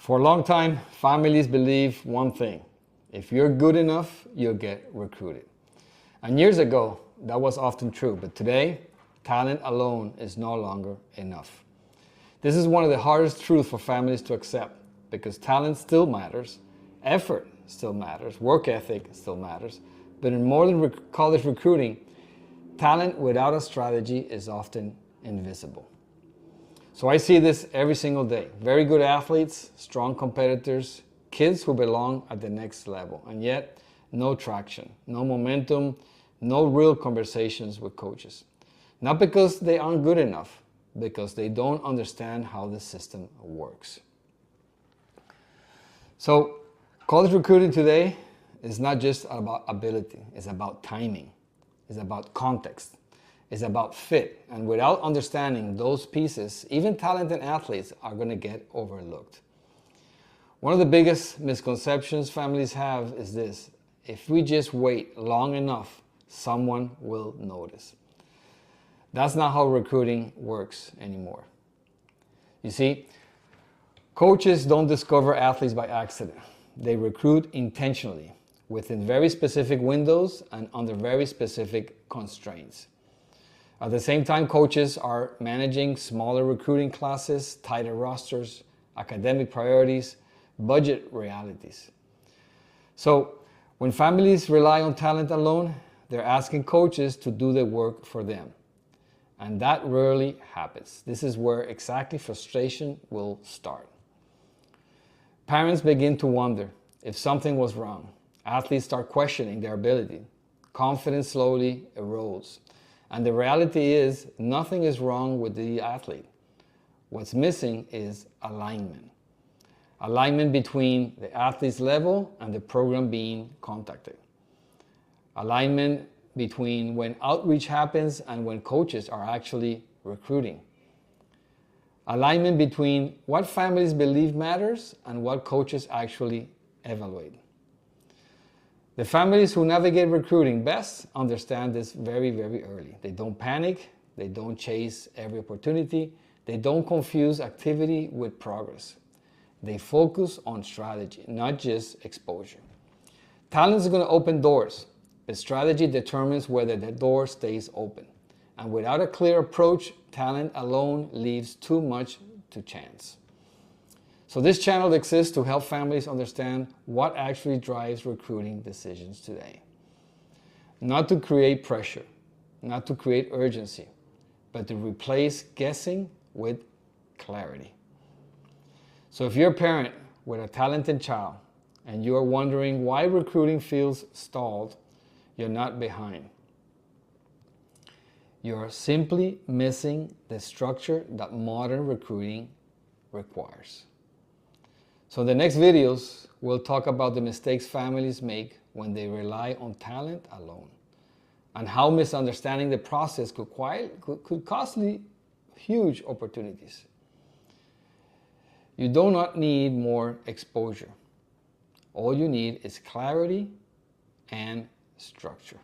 For a long time, families believe one thing: if you're good enough, you'll get recruited. And years ago, that was often true, but today, talent alone is no longer enough. This is one of the hardest truths for families to accept, because talent still matters, effort still matters, work ethic still matters, but in modern college recruiting, talent without a strategy is often invisible. So I see this every single day. Very good athletes, strong competitors, kids who belong at the next level, and yet no traction, no momentum, no real conversations with coaches. Not because they aren't good enough, because they don't understand how the system works. So college recruiting today is not just about ability, it's about timing, it's about context, it's about fit. And without understanding those pieces, even talented athletes are going to get overlooked. One of the biggest misconceptions families have is this: if we just wait long enough, someone will notice. That's not how recruiting works anymore. You see, coaches don't discover athletes by accident. They recruit intentionally, within very specific windows and under very specific constraints. At the same time, coaches are managing smaller recruiting classes, tighter rosters, academic priorities, budget realities. So when families rely on talent alone, they're asking coaches to do the work for them. And that rarely happens. This is where exactly frustration will start. Parents begin to wonder if something was wrong. Athletes start questioning their ability. Confidence slowly erodes. And the reality is, nothing is wrong with the athlete. What's missing is alignment. Alignment between the athlete's level and the program being contacted. Alignment between when outreach happens and when coaches are actually recruiting. Alignment between what families believe matters and what coaches actually evaluate. The families who navigate recruiting best understand this very, very early. They don't panic, they don't chase every opportunity, they don't confuse activity with progress. They focus on strategy, not just exposure. Talent is going to open doors, but strategy determines whether the door stays open. And without a clear approach, talent alone leaves too much to chance. So this channel exists to help families understand what actually drives recruiting decisions today. Not to create pressure, not to create urgency, but to replace guessing with clarity. So if you're a parent with a talented child and you are wondering why recruiting feels stalled, you're not behind. You're simply missing the structure that modern recruiting requires. So in the next videos, we'll talk about the mistakes families make when they rely on talent alone, and how misunderstanding the process could cost huge opportunities. You do not need more exposure. All you need is clarity and structure.